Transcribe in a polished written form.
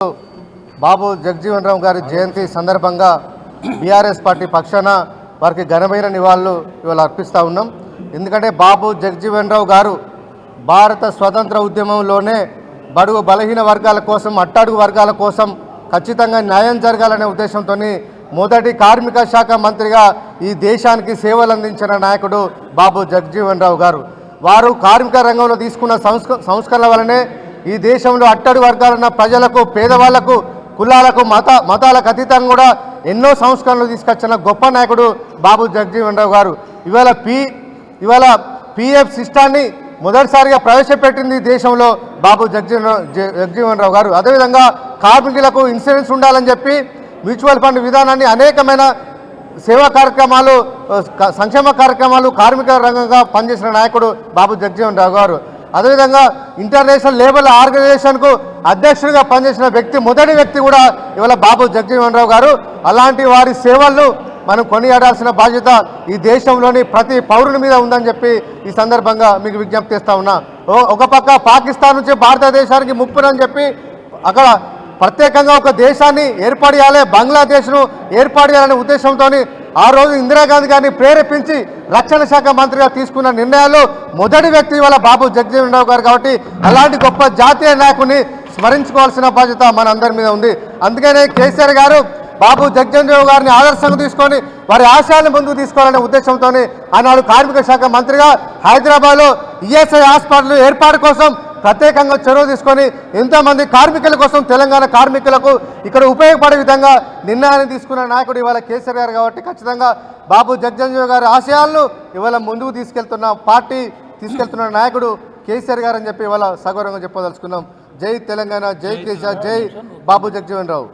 బాబు జగజీవన్ రావు గారి జయంతి సందర్భంగా BRS party పక్షాన వారికి ఘనమైన నివాళులు ఇవాళ అర్పిస్తూ ఉన్నాం. ఎందుకంటే బాబు జగజీవన్ రావు గారు భారత స్వతంత్ర ఉద్యమంలోనే బడుగు బలహీన వర్గాల కోసం, అట్టడుగు వర్గాల కోసం ఖచ్చితంగా న్యాయం జరగాలనే ఉద్దేశంతో మొదటి కార్మిక శాఖ మంత్రిగా ఈ దేశానికి సేవలు అందించిన నాయకుడు బాబు జగజీవన్ రావు గారు. వారు కార్మిక రంగంలో తీసుకున్న సంస్కరణల వల్లనే ఈ దేశంలో అట్టడుగు వర్గాలున్న ప్రజలకు, పేదవాళ్లకు, కులాలకు, మతాలకు అతీతంగా కూడా ఎన్నో సంస్కరణలు తీసుకొచ్చిన గొప్ప నాయకుడు బాబు జగజీవన్ రావు గారు. ఇవాళ పిఎఫ్ సిస్టాన్ని మొదటిసారిగా ప్రవేశపెట్టింది దేశంలో బాబు జగజీవన్ రావు గారు. అదేవిధంగా కార్మికులకు ఇన్సూరెన్స్ ఉండాలని చెప్పి మ్యూచువల్ ఫండ్ విధానాన్ని, అనేకమైన సేవా కార్యక్రమాలు, సంక్షేమ కార్యక్రమాలు కార్మిక రంగంగా పనిచేసిన నాయకుడు బాబు జగజీవన్ రావు గారు. అదేవిధంగా ఇంటర్నేషనల్ లేబర్ ఆర్గనైజేషన్కు అధ్యక్షుడిగా పనిచేసిన మొదటి వ్యక్తి కూడా ఇవాళ బాబు జగజీవన్ రావు గారు. అలాంటి వారి సేవలను మనం కొనియాడాల్సిన బాధ్యత ఈ దేశంలోని ప్రతి పౌరుని మీద ఉందని చెప్పి ఈ సందర్భంగా మీకు విజ్ఞప్తి చేస్తా ఉన్నా. ఒక పక్క పాకిస్తాన్ నుంచి భారతదేశానికి ముప్పునని చెప్పి అక్కడ ప్రత్యేకంగా ఒక దేశాన్ని ఏర్పాటు చేయాలి, బంగ్లాదేశ్ను ఏర్పాటు చేయాలనే ఉద్దేశంతో ఆ రోజు ఇందిరాగాంధీ గారిని ప్రేరేపించి రక్షణ శాఖ మంత్రిగా తీసుకున్న నిర్ణయాల్లో మొదటి వ్యక్తి ఇవాళ బాబు జగజీవన్ రావు గారు. కాబట్టి అలాంటి గొప్ప జాతీయ నాయకుని స్మరించుకోవాల్సిన బాధ్యత మన అందరి మీద ఉంది. అందుకనే కేసీఆర్ గారు బాబు జగజీవన్ రావు గారిని ఆదర్శంగా తీసుకొని వారి ఆశయాలను ముందుకు తీసుకోవాలనే ఉద్దేశంతో ఆనాడు కార్మిక శాఖ మంత్రిగా హైదరాబాద్లో ఈఎస్ఐ హాస్పిటల్ ఏర్పాటు కోసం ప్రత్యేకంగా చొరవ తీసుకొని ఎంతోమంది కార్మికుల కోసం, తెలంగాణ కార్మికులకు ఇక్కడ ఉపయోగపడే విధంగా నిర్ణయాన్ని తీసుకున్న నాయకుడు ఇవాళ కేసీఆర్ గారు. కాబట్టి ఖచ్చితంగా బాబు జగజీవన్ రావు గారి ఆశయాలను ఇవాళ ముందుకు తీసుకెళ్తున్న నాయకుడు కేసీఆర్ గారు అని చెప్పి ఇవాళ సగౌరవంగా చెప్పదలుచుకున్నాం. జై తెలంగాణ, జై కేసీఆర్, జై బాబు జగజీవన్ రావు.